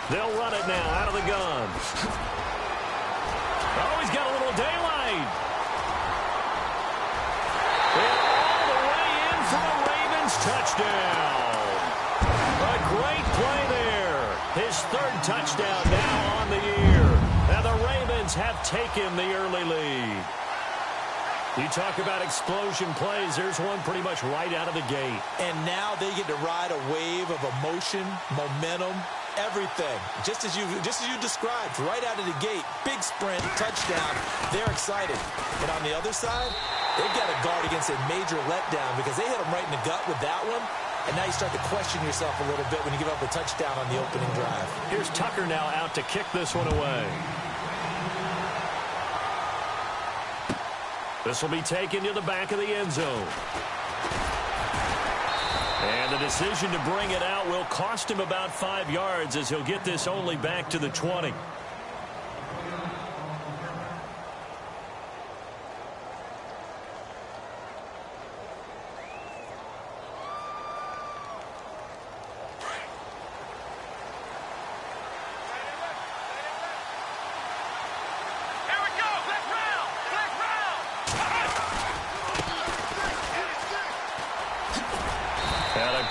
They'll run it now out of the gun. Oh, he's got a little daylight. And all the way in for a Ravens touchdown. A great play there. His third touchdown now on the year. And the Ravens have taken the early lead. You talk about explosion plays. There's one pretty much right out of the gate. And now they get to ride a wave of emotion, momentum, everything. Just as you described, right out of the gate. Big sprint, touchdown. They're excited. And on the other side, they've got to guard against a major letdown because they hit them right in the gut with that one. And now you start to question yourself a little bit when you give up a touchdown on the opening drive. Here's Tucker now out to kick this one away. This will be taken to the back of the end zone. And the decision to bring it out will cost him about 5 yards as he'll get this only back to the 20.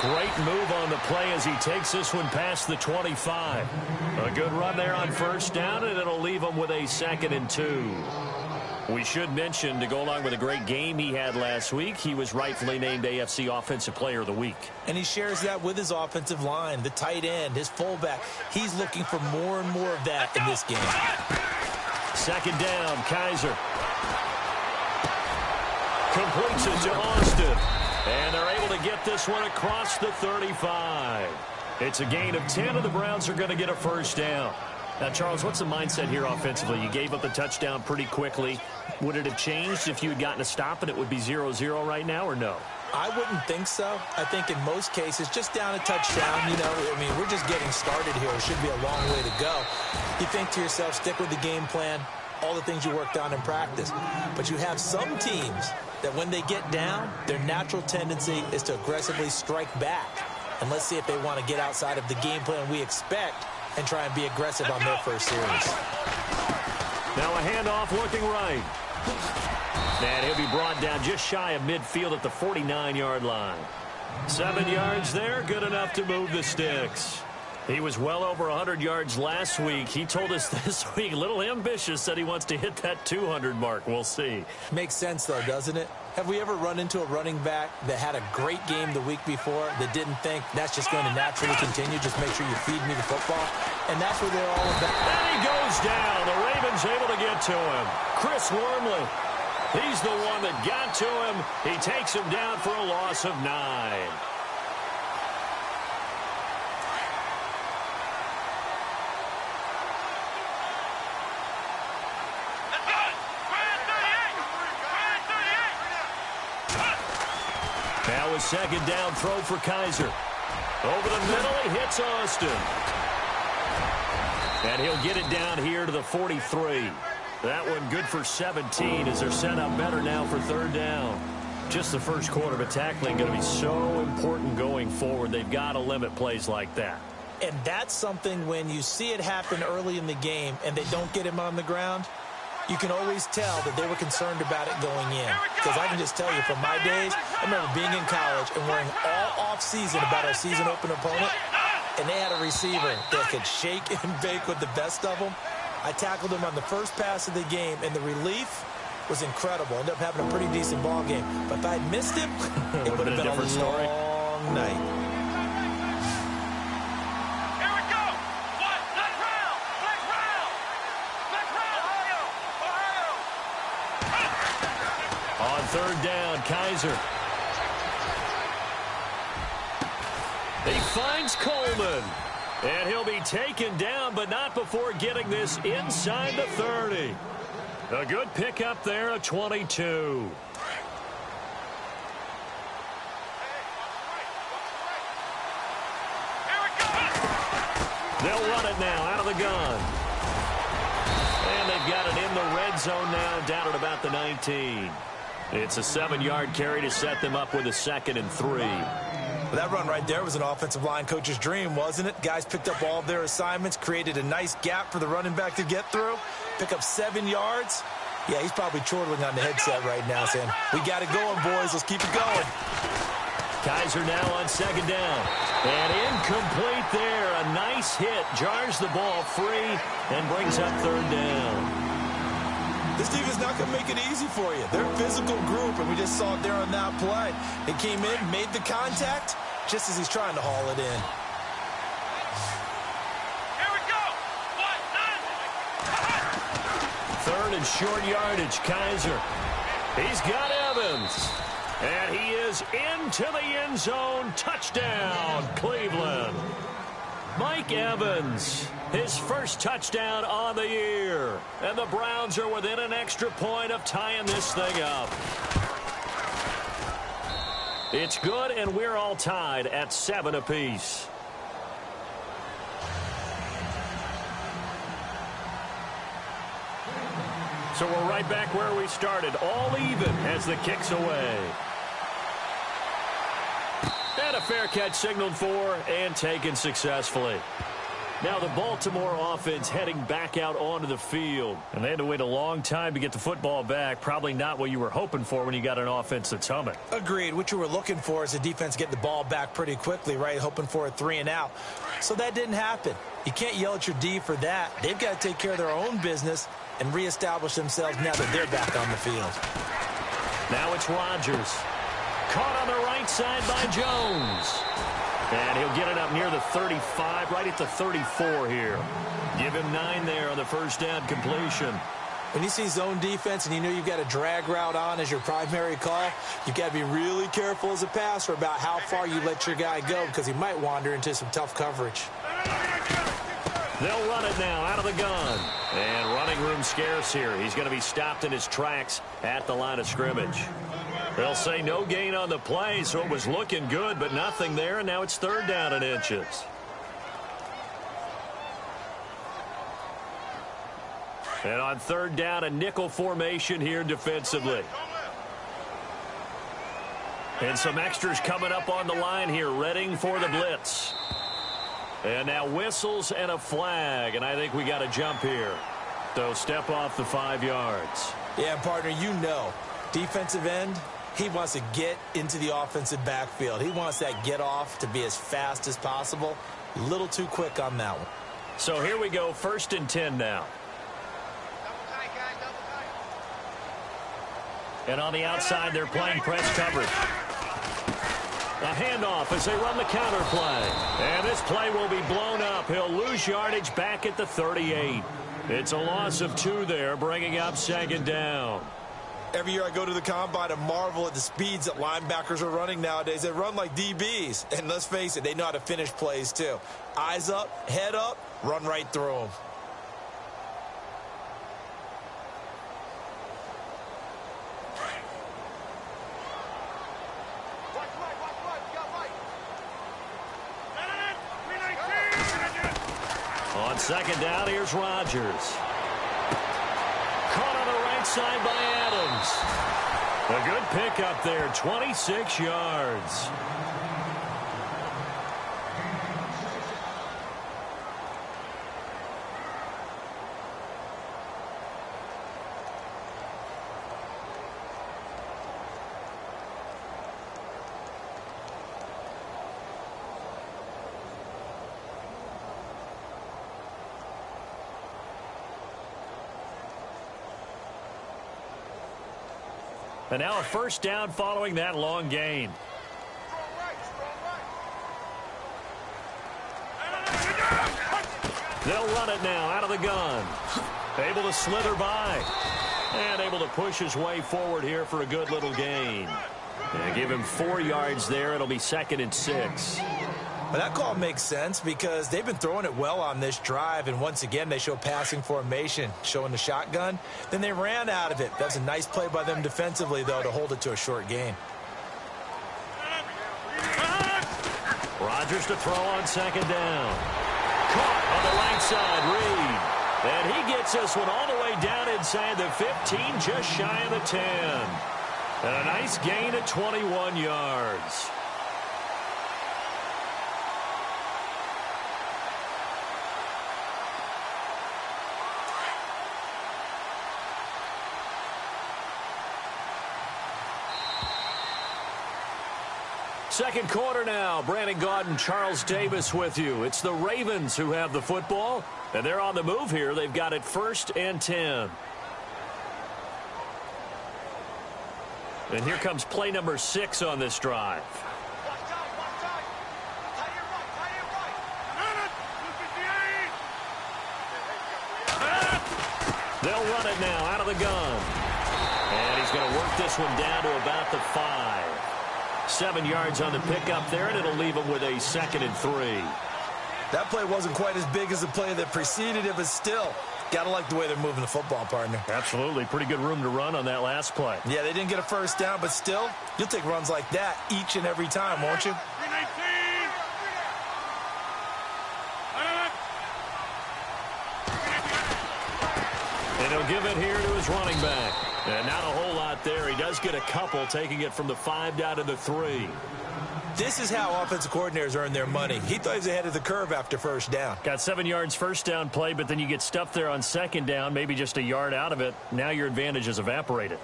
Great move on the play as he takes this one past the 25. A good run there on first down, and it'll leave him with a 2nd and 2. We should mention, to go along with a great game he had last week, he was rightfully named AFC Offensive Player of the Week. And he shares that with his offensive line, the tight end, his fullback. He's looking for more and more of that in this game. 2nd down, Kaiser. Completes it to Austin. And they're able to get this one across the 35. It's a gain of 10, and the Browns are going to get a first down. Now, Charles, what's the mindset here offensively? You gave up the touchdown pretty quickly. Would it have changed if you had gotten a stop and it would be 0-0 right now, or no? I wouldn't think so. I think in most cases, just down a touchdown, we're just getting started here. It should be a long way to go. You think to yourself, stick with the game plan, all the things you worked on in practice. But you have some teams that when they get down, their natural tendency is to aggressively strike back. And let's see if they want to get outside of the game plan we expect and try and be aggressive on their first series. Now a handoff looking right. And he'll be brought down just shy of midfield at the 49-yard line. 7 yards there, good enough to move the sticks. He was well over 100 yards last week. He told us this week, a little ambitious, said he wants to hit that 200 mark. We'll see. Makes sense, though, doesn't it? Have we ever run into a running back that had a great game the week before that didn't think that's just going to naturally continue? Just make sure you feed me the football. And that's what they're all about. And he goes down. The Ravens able to get to him. Chris Wormley. He's the one that got to him. He takes him down for a loss of 9. Now a 2nd down throw for Kaiser. Over the middle, he hits Austin. And he'll get it down here to the 43. That one good for 17 as they're set up better now for 3rd down. Just the first quarter, but tackling going to be so important going forward. They've got to limit plays like that. And that's something when you see it happen early in the game and they don't get him on the ground, you can always tell that they were concerned about it going in. Because I can just tell you from my days, I remember being in college and worrying all off-season about our season-open opponent, and they had a receiver that could shake and bake with the best of them. I tackled him on the first pass of the game, and the relief was incredible. Ended up having a pretty decent ball game. But if I had missed him, it would have been a different story. Long night. On 3rd down, Kaiser. He finds Coleman. And he'll be taken down, but not before getting this inside the 30. A good pickup there, a 22. They'll run it now out of the gun. And they've got it in the red zone now, down at about the 19. It's a 7-yard carry to set them up with a 2nd and 3. Well, that run right there was an offensive line coach's dream, wasn't it? Guys picked up all of their assignments, created a nice gap for the running back to get through, pick up 7 yards. Yeah, he's probably chortling on the headset right now saying, we got it going, boys. Let's keep it going. Kaiser now on second down. And incomplete there. A nice hit. Jars the ball free and brings up third down. This team is not going to make it easy for you. They're a physical group, and we just saw it there on that play. They came in, made the contact, just as he's trying to haul it in. Here we go. 1, 9. Third and short yardage, Kaiser. He's got Evans. And he is into the end zone. Touchdown, Cleveland. Mike Evans, his first touchdown on the year. And the Browns are within an extra point of tying this thing up. It's good, and we're all tied at 7 apiece. So we're right back where we started, all even as the kick's away. And a fair catch signaled for and taken successfully. Now the Baltimore offense heading back out onto the field. And they had to wait a long time to get the football back. Probably not what you were hoping for when you got an offense that's humming. Agreed. What you were looking for is the defense get the ball back pretty quickly, right? Hoping for a 3 and out. So that didn't happen. You can't yell at your D for that. They've got to take care of their own business and reestablish themselves now that they're back on the field. Now it's Rodgers. Caught on the right side by Jones. And he'll get it up near the 35, right at the 34 here. Give him 9 there on the first down completion. When you see zone defense and you know you've got a drag route on as your primary call, you've got to be really careful as a passer about how far you let your guy go because he might wander into some tough coverage. They'll run it now out of the gun. And running room scarce here. He's going to be stopped in his tracks at the line of scrimmage. They'll say no gain on the play, so it was looking good, but nothing there, and now it's third down and inches. And on third down, a nickel formation here defensively. And some extras coming up on the line here, readying for the blitz. And now whistles and a flag, and I think we got a jump here. So step off the 5 yards. Yeah, partner, you know, defensive end, he wants to get into the offensive backfield. He wants that get off to be as fast as possible. A little too quick on that one. So here we go, 1st and 10 now. And on the outside, they're playing press coverage. A handoff as they run the counter play. And this play will be blown up. He'll lose yardage back at the 38. It's a loss of 2 there, bringing up 2nd down. Every year I go to the combine and marvel at the speeds that linebackers are running nowadays. They run like DBs. And let's face it, they know how to finish plays too. Eyes up, head up, run right through them. On 2nd down, here's Rodgers. Caught on the right side by Adams. A good pickup there, 26 yards. And now a 1st down following that long gain. They'll run it now out of the gun. Able to slither by. And able to push his way forward here for a good little gain. And give him 4 yards there. It'll be 2nd and 6. Well, that call makes sense because they've been throwing it well on this drive, and once again they show passing formation, showing the shotgun. Then they ran out of it. That's a nice play by them defensively, though, to hold it to a short gain. Rodgers to throw on 2nd down. Caught on the right side, Reed. And he gets this one all the way down inside the 15, just shy of the 10. And a nice gain at 21 yards. Second quarter now. Brandon Gaudin, Charles Davis with you. It's the Ravens who have the football, and they're on the move here. They've got it 1st and 10. And here comes play number 6 on this drive. They'll run it now out of the gun. And he's going to work this one down to about the 5. 7 yards on the pickup there, and it'll leave him with a 2nd and 3. That play wasn't quite as big as the play that preceded it, but still, got to like the way they're moving the football, partner. Absolutely. Pretty good room to run on that last play. Yeah, they didn't get a first down, but still, you'll take runs like that each and every time, won't you? And he'll give it here to his running back. And not a whole lot there. He does get a couple, taking it from the 5 down to the 3. This is how offensive coordinators earn their money. He thought he was ahead of the curve after first down. Got 7 yards first down play, but then you get stuffed there on second down, maybe just a yard out of it. Now your advantage is evaporated.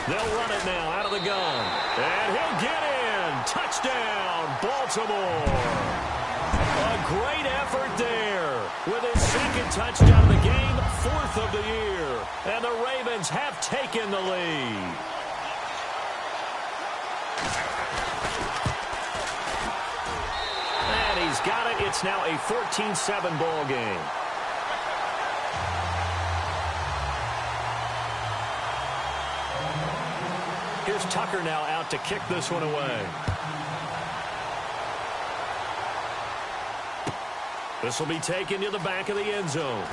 They'll run it now out of the gun. And he'll get in. Touchdown, Baltimore. A great effort there with his 2nd touchdown of the game, 4th of the year. And the Ravens have taken the lead. And he's got it. It's now a 14-7 ball game. Here's Tucker now out to kick this one away. This will be taken to the back of the end zone.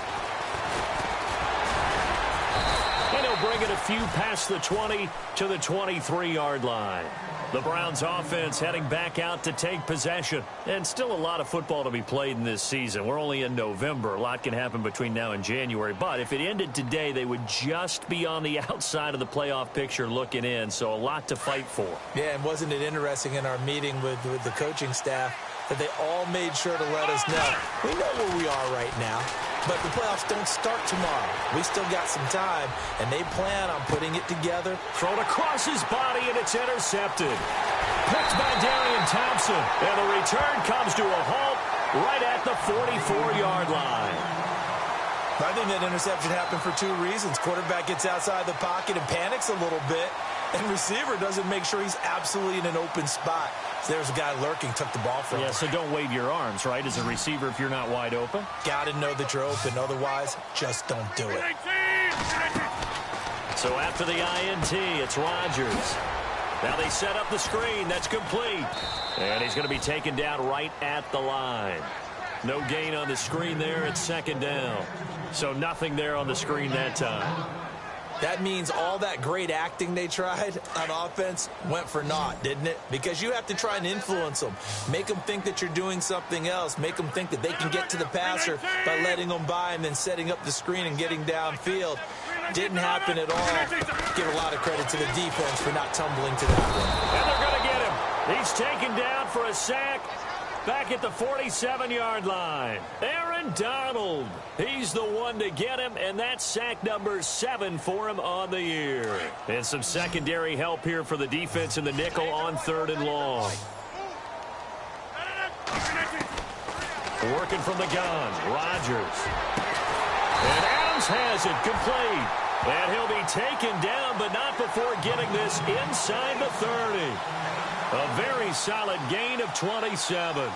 And he'll bring it a few past the 20 to the 23-yard line. The Browns offense heading back out to take possession. And still a lot of football to be played in this season. We're only in November. A lot can happen between now and January. But if it ended today, they would just be on the outside of the playoff picture looking in. So a lot to fight for. Yeah, and wasn't it interesting in our meeting with the coaching staff that they all made sure to let us know. We know where we are right now, but the playoffs don't start tomorrow. We still got some time, and they plan on putting it together. Thrown across his body, and it's intercepted. Picked by Darian Thompson, and the return comes to a halt right at the 44-yard line. I think that interception happened for 2 reasons. Quarterback gets outside the pocket and panics a little bit, and receiver doesn't make sure he's absolutely in an open spot. So there's a guy lurking, took the ball from him. Yeah, so don't wave your arms, right, as a receiver if you're not wide open. Got to know that you're open. Otherwise, just don't do it. So after the INT, it's Rodgers. Now they set up the screen. That's complete. And he's going to be taken down right at the line. No gain on the screen there. It's 2nd down. So nothing there on the screen that time. That means all that great acting they tried on offense went for naught, didn't it? Because you have to try and influence them. Make them think that you're doing something else. Make them think that they can get to the passer by letting them by and then setting up the screen and getting downfield. Didn't happen at all. Give a lot of credit to the defense for not tumbling to that one. And they're going to get him. He's taken down for a sack. Back at the 47-yard line. Aaron Donald. He's the one to get him, and that's sack number 7 for him on the year. And some secondary help here for the defense in the nickel on 3rd and long. Working from the gun, Rodgers. And Adams has it complete. And he'll be taken down, but not before getting this inside the 30. A very solid gain of 27.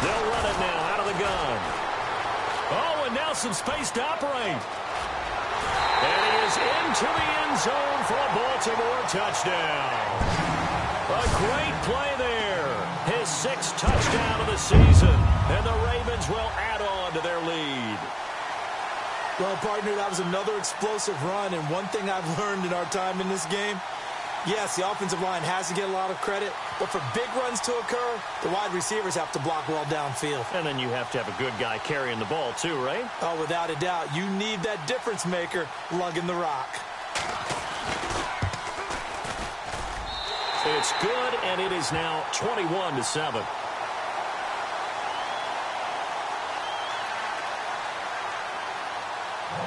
They'll run it now out of the gun. Oh, and now some space to operate. And he is into the end zone for a Baltimore touchdown. A great play there. His 6th touchdown of the season. And the Ravens will add on to their lead. Well, partner, that was another explosive run. And one thing I've learned in our time in this game, Yes, the offensive line has to get a lot of credit, but for big runs to occur, the wide receivers have to block well downfield. And then you have to have a good guy carrying the ball too, right? Oh, without a doubt. You need that difference maker lugging the rock. It's good, and it is now 21-7.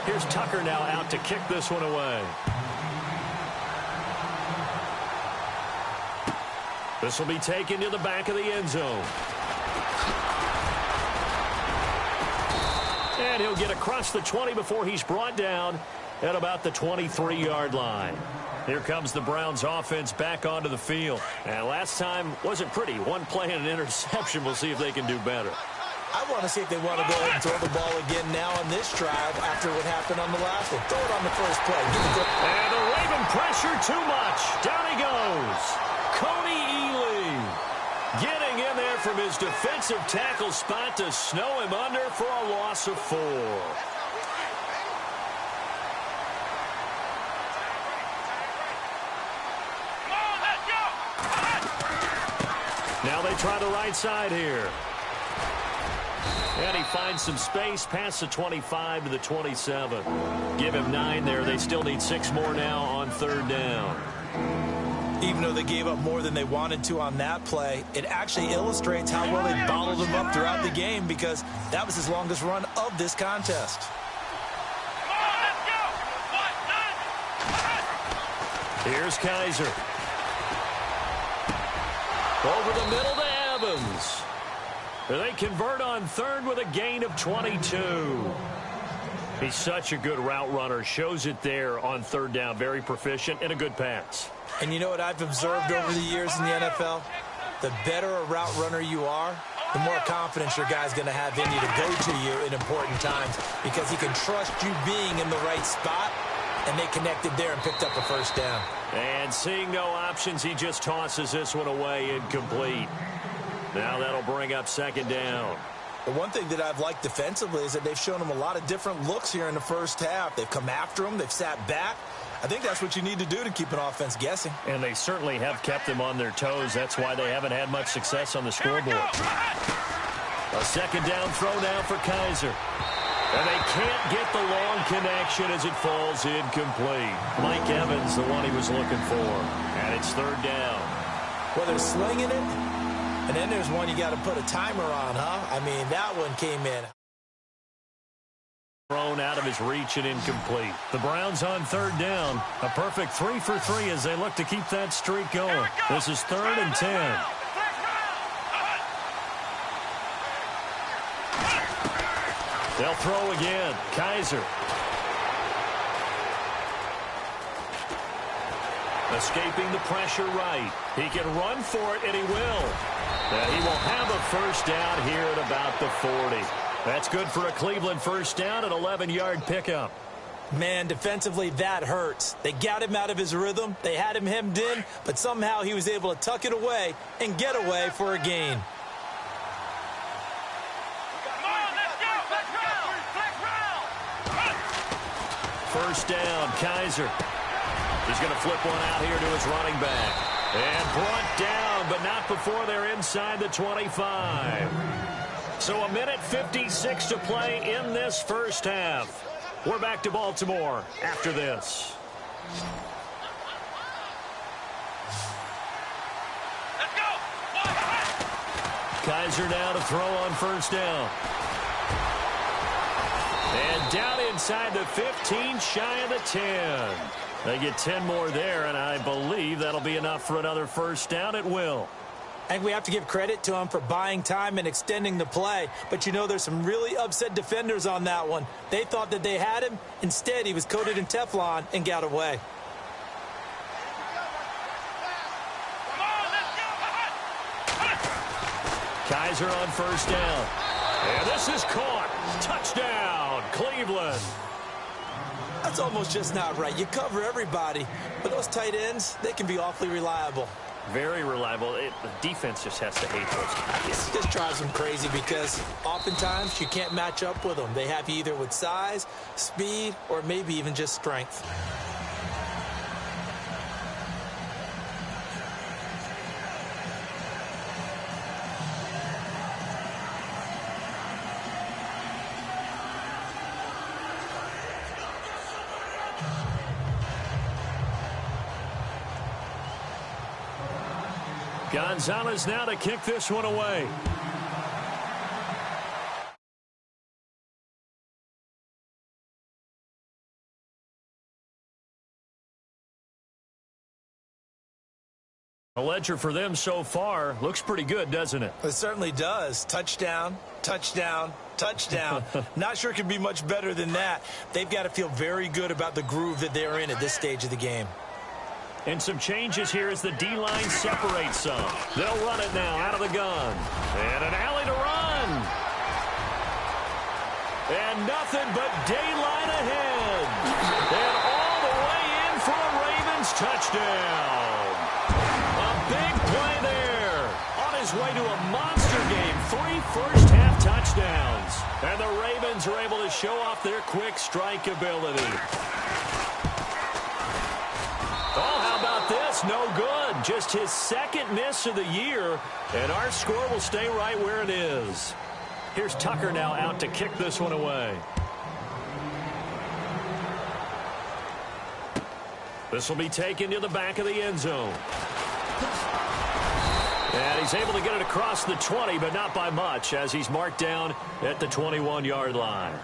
Here's Tucker now out to kick this one away. This will be taken to the back of the end zone. And he'll get across the 20 before he's brought down at about the 23-yard line. Here comes the Browns offense back onto the field. And last time wasn't pretty. One play and an interception. We'll see if they can do better. I want to see if they want to go ahead and throw the ball again now on this drive after what happened on the last one. Throw it on the first play. And the Raven pressure too much. Down he goes. Coney Ely getting in there from his defensive tackle spot to snow him under for a loss of 4. Now they try the right side here. And he finds some space past the 25 to the 27. Give him 9 there. They still need 6 more now on third down. Even though they gave up more than they wanted to on that play, it actually illustrates how well they bottled him up throughout the game because that was his longest run of this contest. Here's Kaiser. Over the middle to Evans. They convert on third with a gain of 22. He's such a good route runner. Shows it there on third down. Very proficient and a good pass. And you know what I've observed over the years in the NFL? The better a route runner you are, the more confidence your guy's going to have in you to go to you in important times because he can trust you being in the right spot, and they connected there and picked up a first down. And seeing no options, he just tosses this one away incomplete. Now that'll bring up second down. The one thing that I've liked defensively is that they've shown him a lot of different looks here in the first half. They've come after him. They've sat back. I think that's what you need to do to keep an offense guessing. And they certainly have kept them on their toes. That's why they haven't had much success on the scoreboard. A second down throw now for Kaiser. And they can't get the long connection as it falls incomplete. Mike Evans, the one he was looking for. And it's third down. Well, they're slinging it. And then there's one you got to put a timer on, huh? I mean, that one came in. Thrown out of his reach and incomplete. The Browns on third down. A perfect 3 for 3 as they look to keep that streak going. This is 3rd and 10. They'll throw again. Kaiser. Escaping the pressure right. He can run for it, and he will. And he will have a first down here at about the 40. That's good for a Cleveland first down, an 11-yard pickup. Man, defensively, that hurts. They got him out of his rhythm. They had him hemmed in, but somehow he was able to tuck it away and get away for a gain. First down, Kaiser. He's going to flip one out here to his running back. And brought down, but not before they're inside the 25. So 1:56 to play in this first half. We're back to Baltimore after this. Let's go. Kaiser now to throw on first down. And down inside the 15, shy of the 10. They get 10 more there, and I believe that'll be enough for another first down. It will. I think we have to give credit to him for buying time and extending the play. But, you know, there's some really upset defenders on that one. They thought that they had him. Instead, he was coated in Teflon and got away. Kaiser on first down. And this is caught. Touchdown, Cleveland. That's almost just not right. You cover everybody. But those tight ends, they can be awfully reliable. Very reliable. The defense just has to hate those guys. It just drives them crazy because oftentimes you can't match up with them. They have you either with size, speed, or maybe even just strength. Gonzalez now to kick this one away. The ledger for them so far looks pretty good, doesn't it? It certainly does. Touchdown, touchdown, touchdown. Not sure it can be much better than that. They've got to feel very good about the groove that they're in at this stage of the game. And some changes here as the D-line separates some. They'll run it now out of the gun. And an alley to run. And nothing but daylight ahead. And all the way in for a Ravens touchdown. Big play there. On his way to a monster game. 3 first-half touchdowns. And the Ravens are able to show off their quick strike ability. Oh, how about this? No good. Just his second miss of the year. And our score will stay right where it is. Here's Tucker now out to kick this one away. This will be taken to the back of the end zone. And he's able to get it across the 20, but not by much, as he's marked down at the 21-yard line.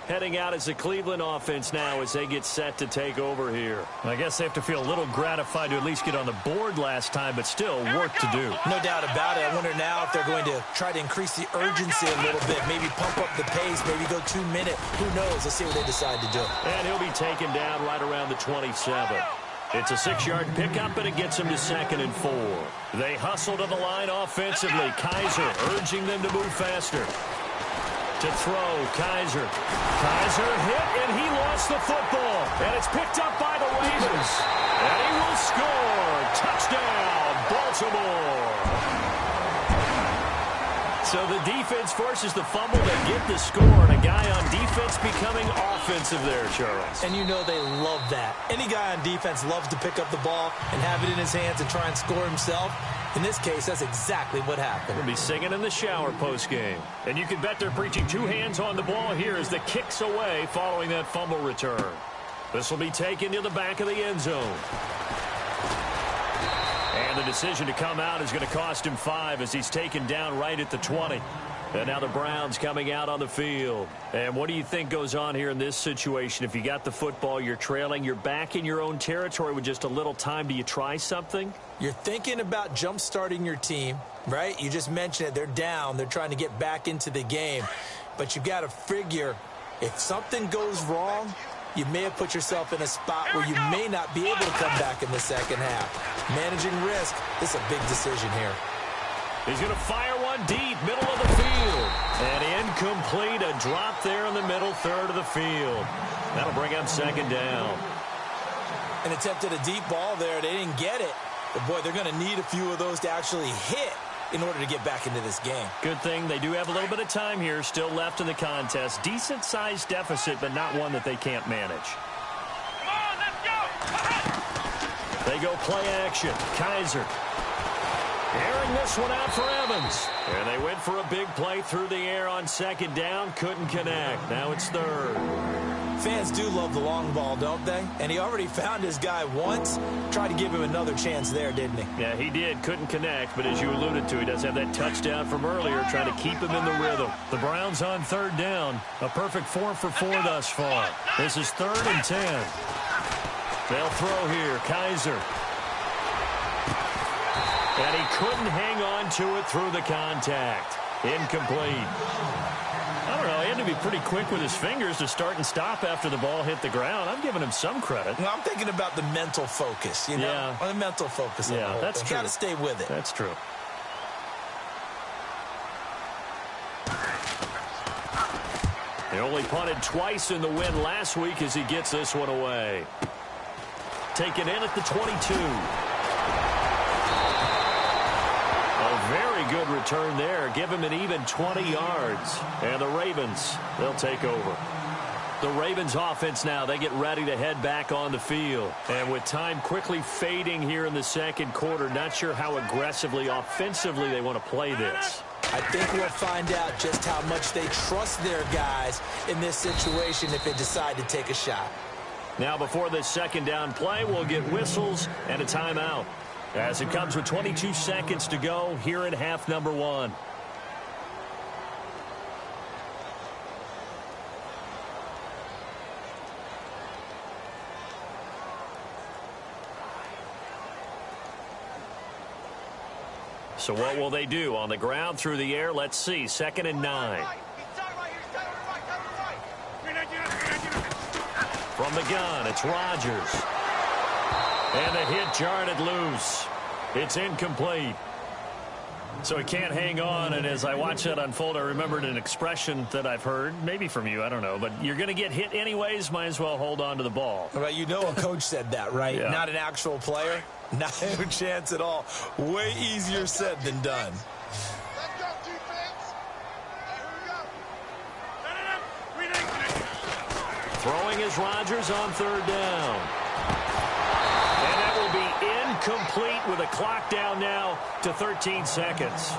Heading out as the Cleveland offense now as they get set to take over here. I guess they have to feel a little gratified to at least get on the board last time, but still work to do. No doubt about it. I wonder now if they're going to try to increase the urgency a little bit, maybe pump up the pace, maybe go 2 minute. Who knows? Let's see what they decide to do. And he'll be taken down right around the 27. It's a 6-yard pickup, and it gets him to 2nd and 4. They hustle to the line offensively. Kaiser urging them to move faster. To throw, Kaiser. Kaiser hit, and he lost the football. And it's picked up by the Ravens. And he will score. Touchdown, Baltimore. So the defense forces the fumble to get the score, and a guy on defense becoming offensive there, Charles. And you know they love that. Any guy on defense loves to pick up the ball and have it in his hands and try and score himself. In this case, that's exactly what happened. We'll be singing in the shower postgame. And you can bet they're preaching 2 hands on the ball here as the kick's away following that fumble return. This will be taken to the back of the end zone. And the decision to come out is going to cost him 5 as he's taken down right at the 20. And now the Browns coming out on the field. And what do you think goes on here in this situation? If you got the football, you're trailing, you're back in your own territory with just a little time. Do you try something? You're thinking about jump-starting your team, right? You just mentioned it. They're down. They're trying to get back into the game. But you got to figure if something goes wrong, you may have put yourself in a spot where you may not be able to come back in the second half. Managing risk, this is a big decision here. He's going to fire one deep, middle of the field. And incomplete, a drop there in the middle third of the field. That'll bring up 2nd down. An attempt at a deep ball there. They didn't get it. But, boy, they're going to need a few of those to actually hit in order to get back into this game. Good thing they do have a little bit of time here still left in the contest. Decent-sized deficit, but not one that they can't manage. Come on, let's go. They go play action. Kaiser airing this one out for Evans. And they went for a big play through the air on 2nd down. Couldn't connect. Now it's 3rd. Fans do love the long ball, don't they? And he already found his guy once. Tried to give him another chance there, didn't he? Yeah, he did. Couldn't connect, but as you alluded to, he does have that touchdown from earlier, trying to keep him in the rhythm. The Browns on 3rd down. A perfect 4 for 4 thus far. This is 3rd and 10. They'll throw here. Kaiser. And he couldn't hang on to it through the contact. Incomplete. I don't know. He had to be pretty quick with his fingers to start and stop after the ball hit the ground. I'm giving him some credit. Well, I'm thinking about the mental focus, you know? Yeah. The mental focus. Yeah, that's true. Got to stay with it. That's true. They only punted twice in the win last week as he gets this one away. Taken in at the 22. Very good return there. Give him an even 20 yards. And the Ravens, they'll take over. The Ravens offense now, they get ready to head back on the field. And with time quickly fading here in the 2nd quarter, not sure how aggressively, offensively they want to play this. I think we'll find out just how much they trust their guys in this situation if they decide to take a shot. Now before this 2nd down play, we'll get whistles and a timeout. as it comes with 22 seconds to go here in half number one. So what will they do? On the ground, through the air, let's see. 2nd and 9. From the gun, it's Rodgers. And the hit jarred it loose. It's incomplete. So he can't hang on, and as I watch that unfold, I remembered an expression that I've heard, maybe from you, I don't know, but you're going to get hit anyways, might as well hold on to the ball. Right, you know a coach said that, right? Yeah. Not an actual player. Not a chance at all. Way easier said than done. Let's go, defense. Here we go. Throwing is Rodgers on 3rd down. And that will be incomplete with a clock down now to 13 seconds.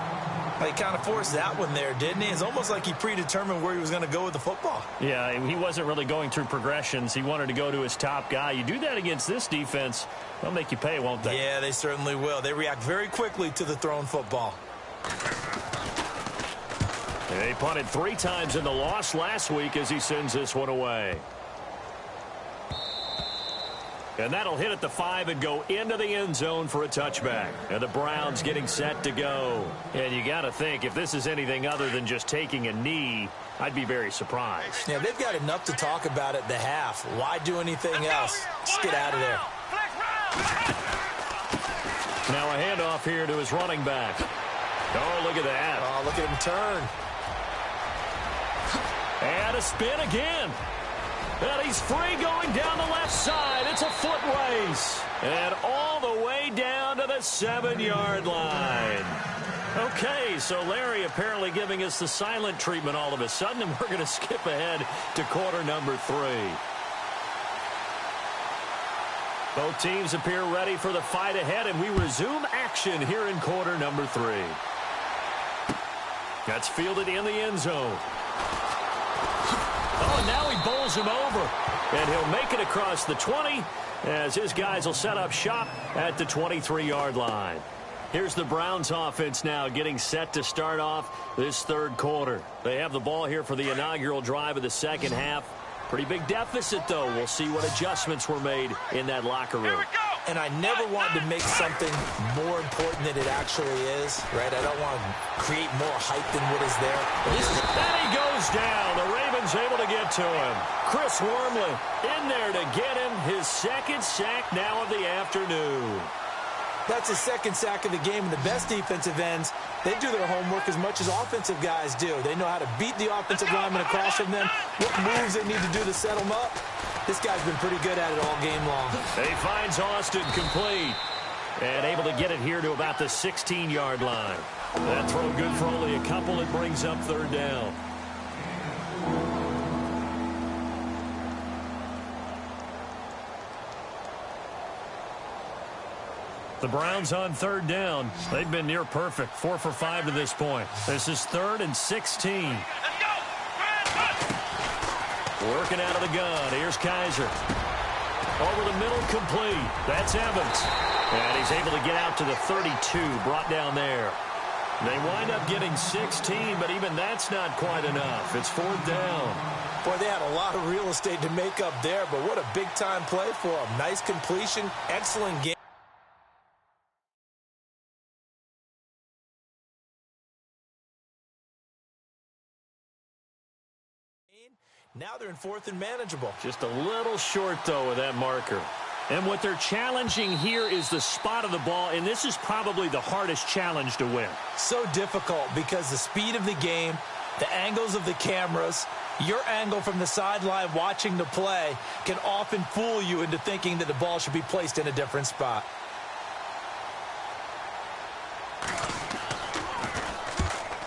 He kind of forced that one there, didn't he? It's almost like he predetermined where he was going to go with the football. Yeah, he wasn't really going through progressions. He wanted to go to his top guy. You do that against this defense, they'll make you pay, won't they? Yeah, they certainly will. They react very quickly to the thrown football. They punted 3 times in the loss last week as he sends this one away. And that'll hit at the 5 and go into the end zone for a touchback. And the Browns getting set to go. And you got to think, if this is anything other than just taking a knee, I'd be very surprised. Yeah, they've got enough to talk about at the half. Why do anything else? Just get out of there. Now a handoff here to his running back. Oh, look at that. Oh, look at him turn. And a spin again. And he's free going down the left side. It's a foot race. And all the way down to the 7-yard line. Okay, so Larry apparently giving us the silent treatment all of a sudden, and we're going to skip ahead to quarter number 3. Both teams appear ready for the fight ahead, and we resume action here in quarter number 3. That's fielded in the end zone. Oh, and now he bowls him over. And he'll make it across the 20 as his guys will set up shop at the 23-yard line. Here's the Browns offense now getting set to start off this 3rd quarter. They have the ball here for the inaugural drive of the 2nd half. Pretty big deficit, though. We'll see what adjustments were made in that locker room. And I never wanted to make something more important than it actually is, right? I don't want to create more hype than what is there. And he goes down. The Ravens able to get to him. Chris Wormley in there to get him his 2nd sack now of the afternoon. That's his 2nd sack of the game, and the best defensive ends, they do their homework as much as offensive guys do. They know how to beat the offensive lineman across from them, what moves they need to do to set them up. This guy's been pretty good at it all game long. He finds Austin complete and able to get it here to about the 16-yard line. That throw good for only a couple. It brings up 3rd down. The Browns on 3rd down. They've been near perfect. 4 for 5 to this point. This is 3rd and 16. Working out of the gun. Here's Kaiser. Over the middle, complete. That's Evans. And he's able to get out to the 32, brought down there. They wind up getting 16, but even that's not quite enough. It's 4th down. Boy, they had a lot of real estate to make up there, but what a big-time play for them. Nice completion, excellent game. Now they're in 4th and manageable. Just a little short, though, with that marker. And what they're challenging here is the spot of the ball, and this is probably the hardest challenge to win. So difficult because the speed of the game, the angles of the cameras, your angle from the sideline watching the play can often fool you into thinking that the ball should be placed in a different spot.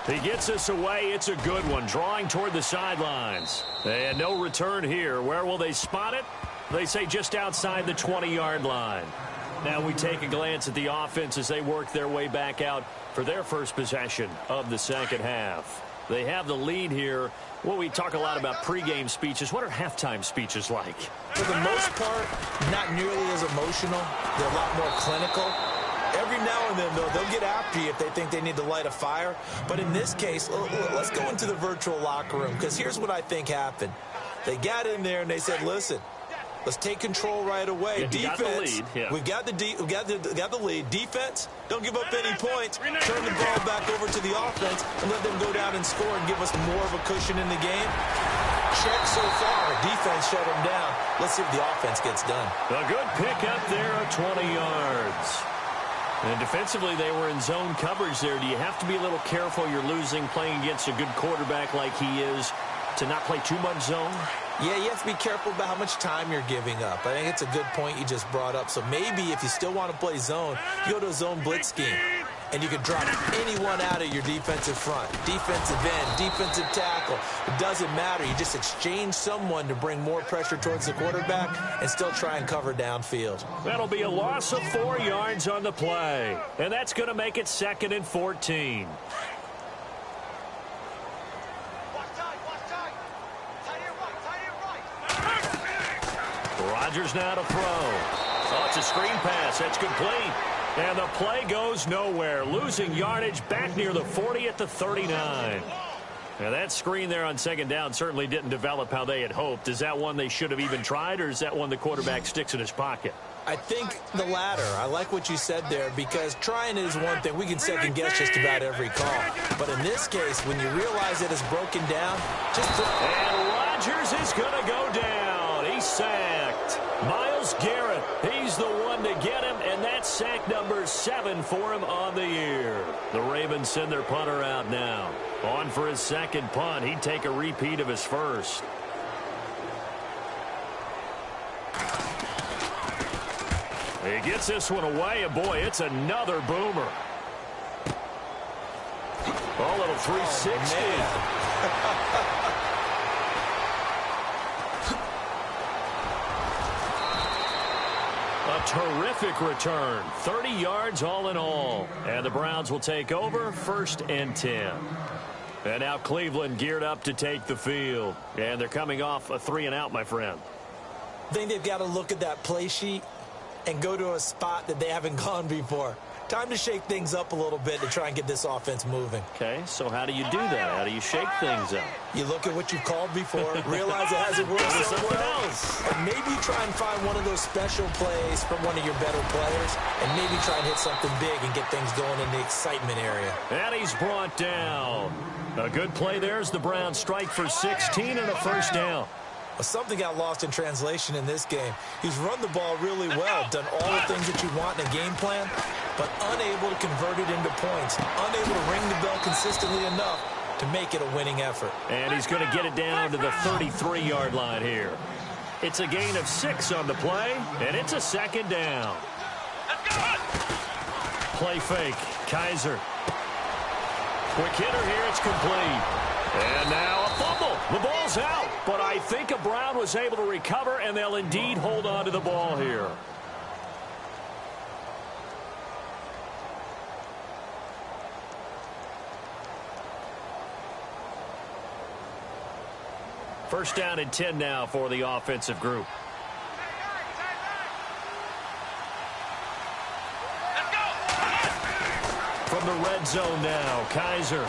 He gets us away. It's a good one. Drawing toward the sidelines. And no return here. Where will they spot it? They say just outside the 20-yard line. Now we take a glance at the offense as they work their way back out for their first possession of the 2nd half. They have the lead here. Well, we talk a lot about pregame speeches. What are halftime speeches like? For the most part, not nearly as emotional. They're a lot more clinical. Every now and then, though, they'll get after you if they think they need to light a fire. But in this case, let's go into the virtual locker room, because here's what I think happened. They got in there and they said, listen, let's take control right away. Yeah, defense, we've got the lead. Defense, don't give up any points. Turn the ball back over to the offense and let them go down and score and give us more of a cushion in the game. Check so far. Defense shut them down. Let's see if the offense gets done. A good pickup there of 20 yards. And defensively, they were in zone coverage there. Do you have to be a little careful? You're losing playing against a good quarterback like he is to not play too much zone? Yeah, you have to be careful about how much time you're giving up. I think it's a good point you just brought up. So maybe if you still want to play zone, you go to a zone blitz scheme. And you can drop anyone out of your defensive front. Defensive end, defensive tackle. It doesn't matter. You just exchange someone to bring more pressure towards the quarterback and still try and cover downfield. That'll be a loss of 4 yards on the play. And that's going to make it 2nd and 14. Rodgers now to throw. Oh, it's a screen pass. That's complete. And the play goes nowhere. Losing yardage back near the 40 at the 39. Now, that screen there on 2nd down certainly didn't develop how they had hoped. Is that one they should have even tried, or is that one the quarterback sticks in his pocket? I think the latter. I like what you said there, because trying it is one thing. We can second-guess just about every call. But in this case, when you realize it is broken down, just throw. And Rodgers is going to go down. He's sacked. Myles Garrett, he's the one to get him, and that's sack number 7 for him on the year. The Ravens send their punter out now. On for his second punt. He'd take a repeat of his first. He gets this one away, and boy, it's another boomer. Oh, little 360. A terrific return. 30 yards all in all. And the Browns will take over 1st and 10. And now Cleveland geared up to take the field. And they're coming off a 3-and-out, my friend. I think they've got to look at that play sheet and go to a spot that they haven't gone before. Time to shake things up a little bit to try and get this offense moving. Okay, so how do you do that? How do you shake things up? You look at what you've called before, realize it hasn't worked so well, and maybe try and find one of those special plays from one of your better players, and maybe try and hit something big and get things going in the excitement area. And he's brought down. A good play there as the Browns strike for 16 and a 1st down. Well, something got lost in translation in this game. He's run the ball really well, done all the things that you want in a game plan, but unable to convert it into points, unable to ring the bell consistently enough to make it a winning effort. And he's going to get it down to the 33-yard line here. It's a gain of 6 on the play, and it's a 2nd down. Play fake. Kaiser. Quick hitter here. It's complete. And now a fumble. The ball's out. But I think a Brown was able to recover, and they'll indeed hold on to the ball here. First down and 10 now for the offensive group. From the red zone now, Kaiser.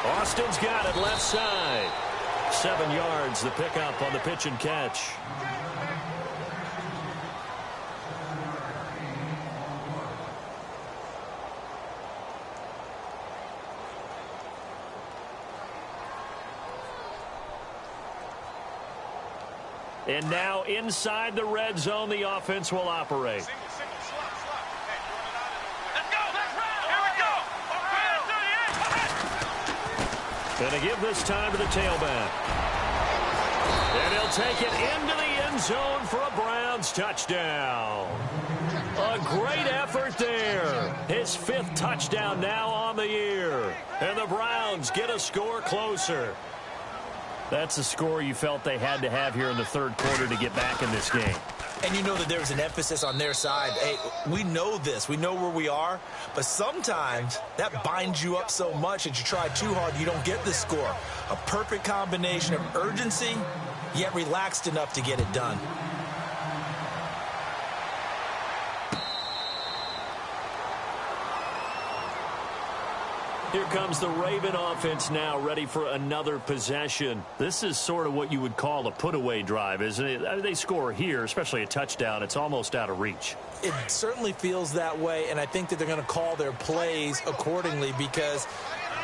Austin's got it left side. 7 yards, the pickup on the pitch and catch. And now inside the red zone, the offense will operate. Going to give this time to the tailback. And he'll take it into the end zone for a Browns touchdown. A great effort there. His 5th touchdown now on the year. And the Browns get a score closer. That's a score you felt they had to have here in the 3rd quarter to get back in this game. And you know that there was an emphasis on their side. Hey, we know this. We know where we are. But sometimes that binds you up so much that you try too hard, you don't get the score. A perfect combination of urgency, yet relaxed enough to get it done. Here comes the Raven offense now, ready for another possession. This is sort of what you would call a put-away drive, isn't it? I mean, they score here, especially a touchdown. It's almost out of reach. It certainly feels that way, and I think that they're going to call their plays accordingly, because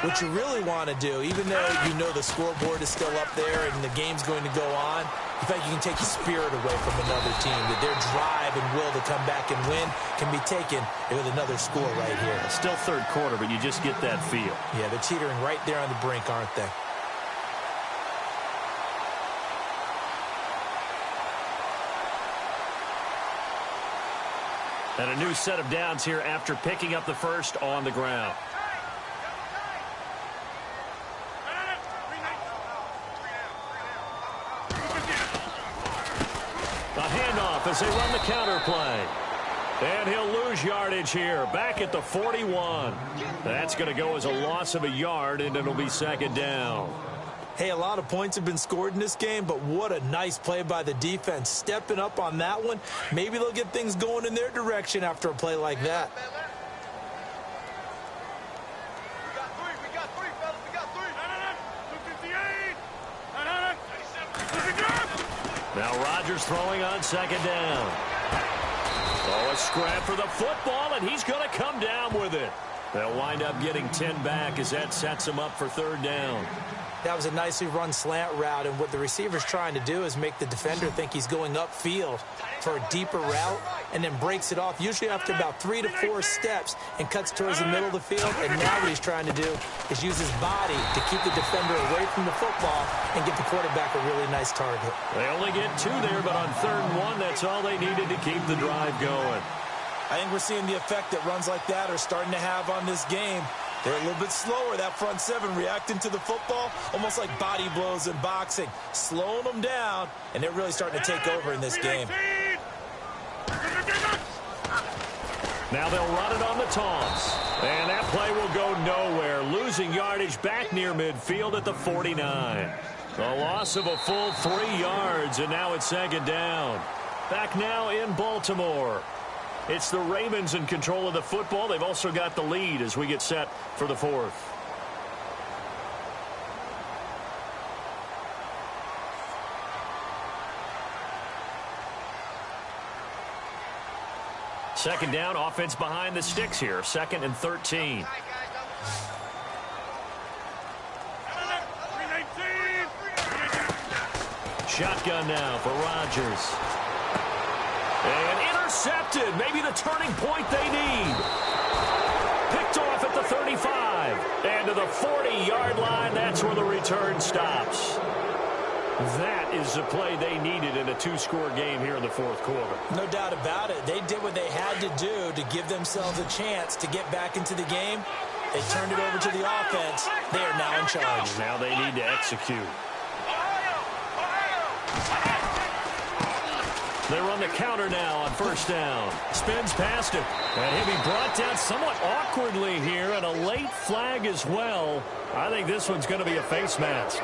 what you really want to do, even though you know the scoreboard is still up there and the game's going to go on, in fact, you can take the spirit away from another team, that their drive and will to come back and win can be taken with another score right here. Still third quarter, but you just get that feel. Yeah, they're teetering right there on the brink, aren't they? And a new set of downs here after picking up the first on the ground. A handoff as they run the counter play. And he'll lose yardage here, back at the 41. That's going to go as a loss of a yard, and it'll be second down. Hey, a lot of points have been scored in this game, but what a nice play by the defense. Stepping up on that one, maybe they'll get things going in their direction after a play like that. We got three, fellas. We got three. 258. Now Rodgers throwing on second down. Oh, a scrap for the football, and he's going to come down with it. They'll wind up getting 10 back as that sets them up for third down. That was a nicely run slant route, and what the receiver's trying to do is make the defender think he's going upfield for a deeper route, and then breaks it off, usually after about 3 to 4 steps, and cuts towards the middle of the field. And now what he's trying to do is use his body to keep the defender away from the football and give the quarterback a really nice target. They only get 2 there, but on 3rd and 1, that's all they needed to keep the drive going. I think we're seeing the effect that runs like that are starting to have on this game. They're a little bit slower, that front seven, reacting to the football, almost like body blows in boxing, slowing them down, and they're really starting to take over in this game. Now they'll run it on the toss. And that play will go nowhere, losing yardage back near midfield at the 49. A loss of a full 3 yards, and now it's second down. Back now in Baltimore. It's the Ravens in control of the football. They've also got the lead as we get set for the 4th. Second down, offense behind the sticks here. 2nd and 13. Shotgun now for Rodgers. And intercepted. Maybe the turning point they need. Picked off at the 35. And to the 40-yard line, that's where the return stops. That is the play they needed in a 2-score game here in the 4th quarter. No doubt about it. They did what they had to do to give themselves a chance to get back into the game. They turned it over to the offense. They are now in charge. Now they need to execute. They run the counter now on 1st down. Spins past it. And he'll be brought down somewhat awkwardly here, and a late flag as well. I think this one's going to be a face mask.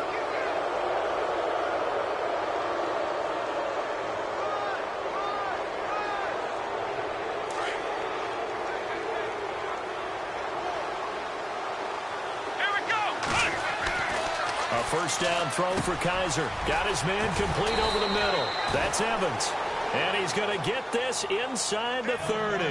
A 1st down throw for Kaiser. Got his man complete over the middle. That's Evans. And he's going to get this inside the 30.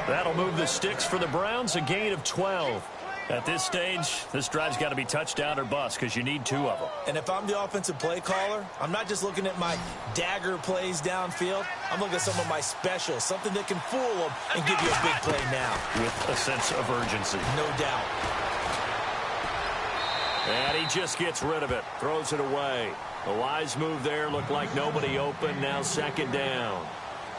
That'll move the sticks for the Browns, a gain of 12. At this stage, this drive's got to be touchdown or bust because you need 2 of them. And if I'm the offensive play caller, I'm not just looking at my dagger plays downfield. I'm looking at some of my specials, something that can fool them and give you a big play now. With a sense of urgency. No doubt. And he just gets rid of it, throws it away. A wise move there, looked like nobody open, now 2nd down.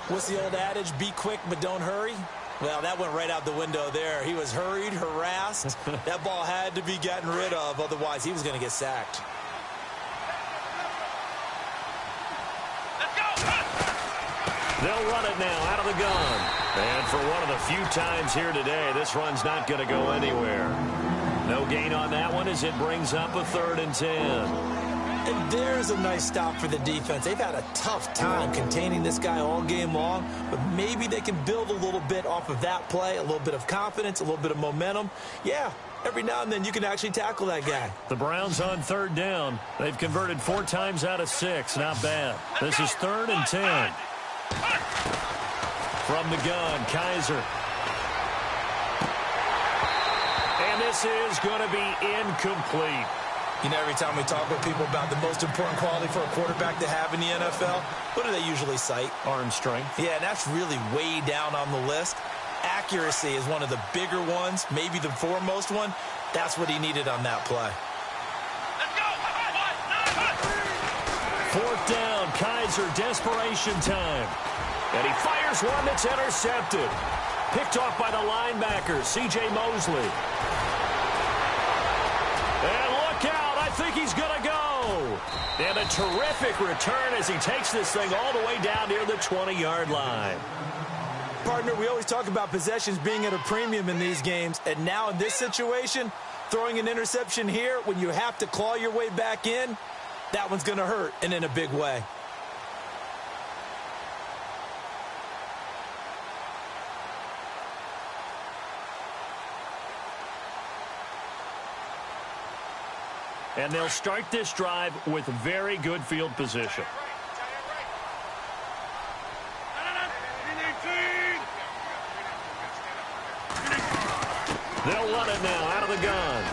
What's the old adage, be quick but don't hurry? Well, that went right out the window there. He was hurried, harassed. That ball had to be gotten rid of, otherwise he was going to get sacked. They'll run it now out of the gun. And for one of the few times here today, this run's not going to go anywhere. No gain on that one as it brings up a 3rd and 10. And there's a nice stop for the defense. They've had a tough time containing this guy all game long, but maybe they can build a little bit off of that play, a little bit of confidence, a little bit of momentum. Yeah, every now and then you can actually tackle that guy. The Browns on third down. They've converted 4 times out of 6. Not bad. This is 3rd and 10. From the gun, Kaiser. And this is going to be incomplete. You know, every time we talk with people about the most important quality for a quarterback to have in the NFL, what do they usually cite? Arm strength. Yeah, and that's really way down on the list. Accuracy is one of the bigger ones, maybe the foremost one. That's what he needed on that play. Let's go. 4th down, Kaiser, desperation time. And he fires one that's intercepted. Picked off by the linebacker, C.J. Mosley. And look out, I think he's going to go. And a terrific return as he takes this thing all the way down near the 20-yard line. Partner, we always talk about possessions being at a premium in these games, and now in this situation, throwing an interception here when you have to claw your way back in, that one's going to hurt, and in a big way. And they'll start this drive with very good field position. They'll run it now out of the gun.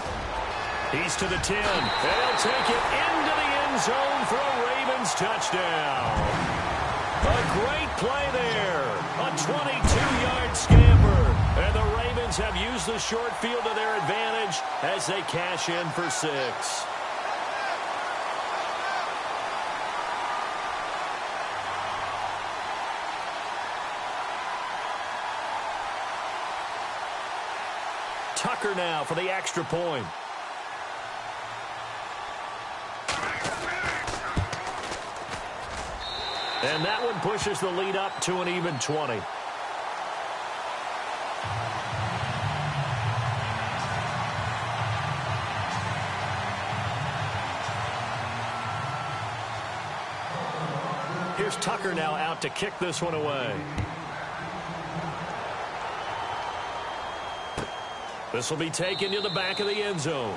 He's to the 10. They'll take it into the end zone for a Ravens touchdown. A great play there. A 22-yard scamper. And the Ravens have used the short field to their advantage as they cash in for 6. Tucker now for the extra point. And that one pushes the lead up to an even 20. Here's Tucker now out to kick this one away. This will be taken to the back of the end zone.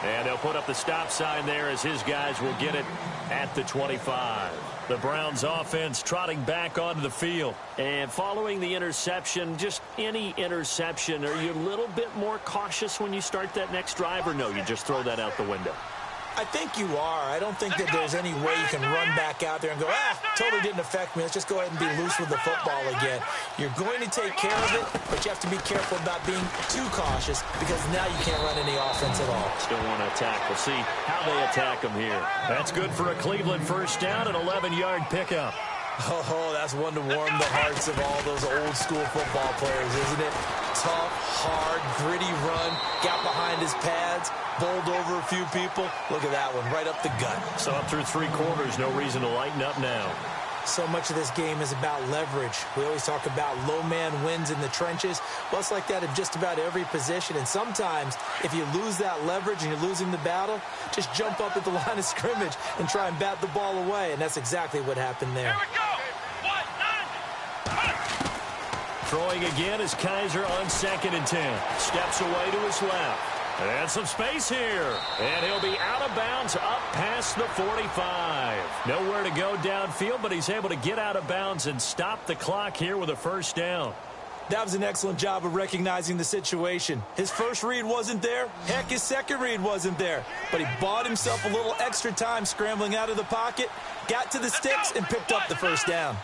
And they'll put up the stop sign there as his guys will get it at the 25. The Browns offense trotting back onto the field. And following the interception, just any interception, are you a little bit more cautious when you start that next drive, or no, you just throw that out the window? I think you are. I don't think that there's any way you can run back out there and go, totally didn't affect me. Let's just go ahead and be loose with the football again. You're going to take care of it, but you have to be careful about being too cautious because now you can't run any offense at all. Still want to attack. We'll see how they attack them here. That's good for a Cleveland first down, an 11-yard pickup. Oh, that's one to warm the hearts of all those old-school football players, isn't it? Tough, hard, gritty run, got behind his pads, bowled over a few people. Look at that one, right up the gut. So up through 3 quarters, no reason to lighten up now. So much of this game is about leverage. We always talk about low man wins in the trenches. Well, it's like that in just about every position. And sometimes, if you lose that leverage and you're losing the battle, just jump up at the line of scrimmage and try and bat the ball away. And that's exactly what happened there. Here we go. 1-9. Throwing again is Kaiser on 2nd and 10. Steps away to his left. And some space here. And he'll be out of bounds up past the 45. Nowhere to go downfield, but he's able to get out of bounds and stop the clock here with a first down. That was an excellent job of recognizing the situation. His first read wasn't there. Heck, his second read wasn't there. But he bought himself a little extra time scrambling out of the pocket, got to the sticks, and picked up the first down.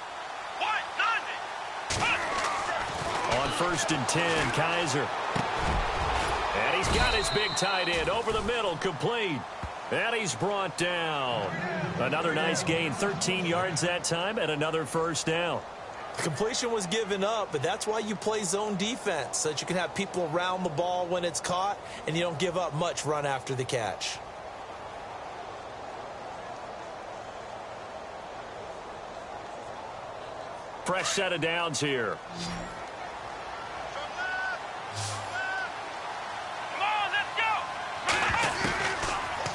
On 1st and 10, Kaiser. And he's got his big tight end over the middle, complete. And he's brought down. Another nice gain, 13 yards that time, and another first down. The completion was given up, but that's why you play zone defense, so that you can have people around the ball when it's caught, and you don't give up much run after the catch. Fresh set of downs here.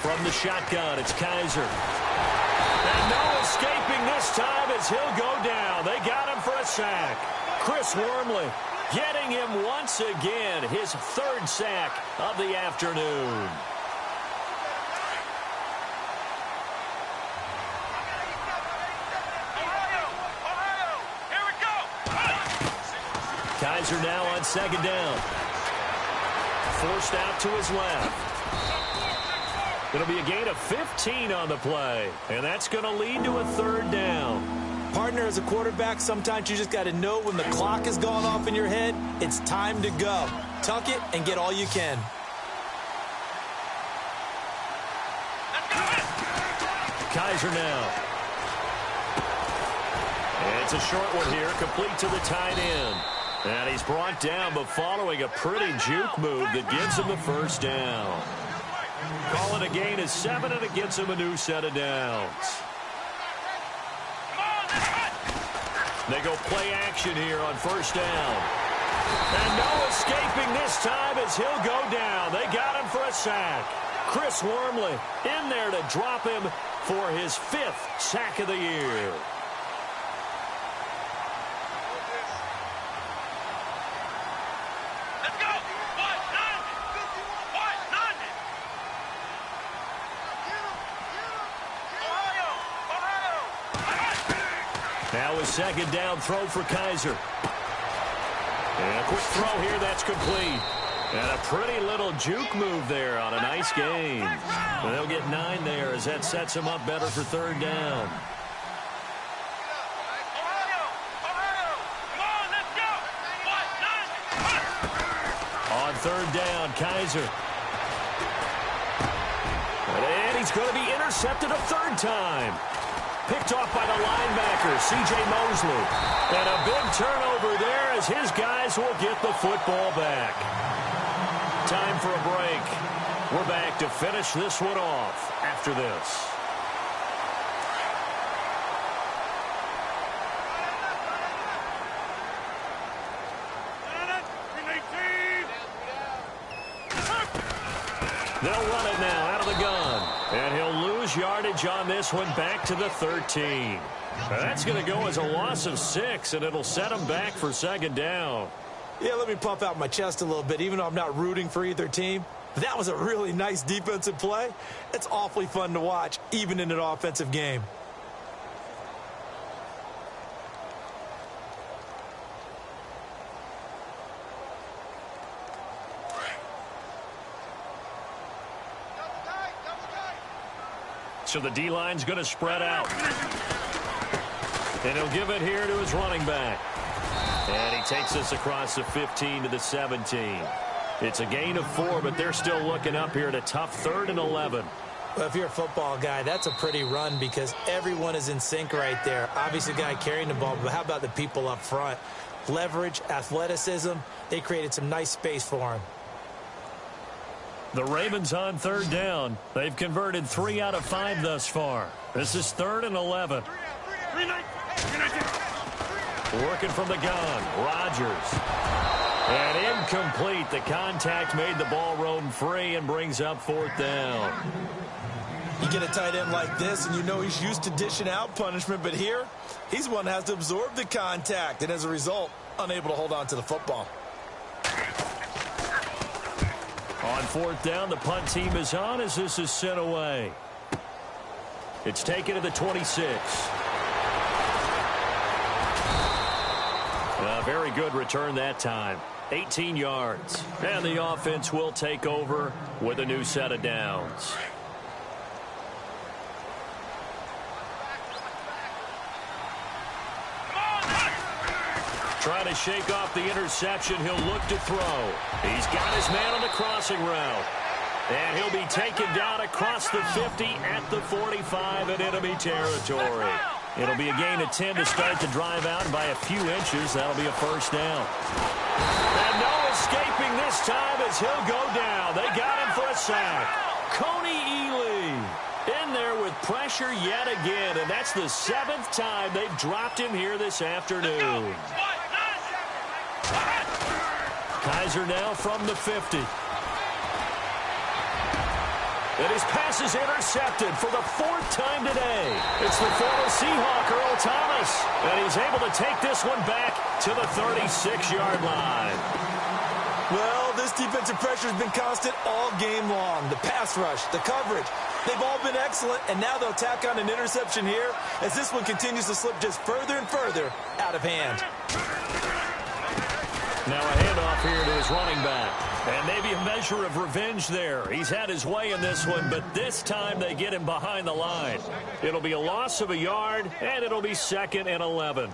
From From the shotgun, it's Kaiser. And no escaping this time as he'll go down. They got him for a sack. Chris Wormley getting him once again, his third sack of the afternoon. Kaiser now on second down. Forced out to his left. It'll be a gain of 15 on the play, and that's going to lead to a third down. Partner, as a quarterback, sometimes you just got to know when the clock has gone off in your head, it's time to go. Tuck it and get all you can. Kaiser now. And it's a short one here, complete to the tight end. And he's brought down, but following a pretty juke move that gives him the first down. Call it a gain of 7, and it gets him a new set of downs. They go play action here on first down. And no escaping this time as he'll go down. They got him for a sack. Chris Wormley in there to drop him for his 5th sack of the year. Now a second down throw for Kaiser. And a quick throw here, that's complete. And a pretty little juke move there on a nice gain. And they'll get 9 there as that sets them up better for third down. On third down, Kaiser. And he's going to be intercepted a third time. Picked off by the linebacker, C.J. Mosley. And a big turnover there as his guys will get the football back. Time for a break. We're back to finish this one off after this. They'll run it now out of the gun. And he'll lose yardage on this one back to the 13. That's going to go as a loss of 6, and it'll set him back for second down. Yeah, let me puff out my chest a little bit, even though I'm not rooting for either team. That was a really nice defensive play. It's awfully fun to watch, even in an offensive game. So the D-line's going to spread out. And he'll give it here to his running back. And he takes us across the 15 to the 17. It's a gain of 4, but they're still looking up here at a tough 3rd and 11. Well, if you're a football guy, that's a pretty run because everyone is in sync right there. Obviously, the guy carrying the ball, but how about the people up front? Leverage, athleticism, they created some nice space for him. The Ravens on third down. They've converted 3 out of 5 thus far. This is 3rd and 11. Working from the gun, Rodgers. And incomplete. The contact made the ball roam free and brings up 4th down. You get a tight end like this, and you know he's used to dishing out punishment, but here, he's one that has to absorb the contact, and as a result, unable to hold on to the football. On 4th down, the punt team is on as this is sent away. It's taken to the 26. A very good return that time. 18 yards. And the offense will take over with a new set of downs. Trying to shake off the interception. He'll look to throw. He's got his man on the crossing route. And he'll be taken down across the 50 at the 45 in enemy territory. It'll be a gain of 10 to start the drive out, and by a few inches, that'll be a first down. And no escaping this time as he'll go down. They got him for a sack. Coney Ely in there with pressure yet again, and that's the 7th time they've dropped him here this afternoon. Kaiser now from the 50. And his pass is intercepted for the 4th time today. It's the former Seahawk, Earl Thomas. And he's able to take this one back to the 36-yard line. Well, this defensive pressure has been constant all game long. The pass rush, the coverage, they've all been excellent, and now they'll tack on an interception here as this one continues to slip just further and further out of hand. Now a handoff here to his running back. And maybe a measure of revenge there. He's had his way in this one, but this time they get him behind the line. It'll be a loss of a yard, and it'll be 2nd and 11.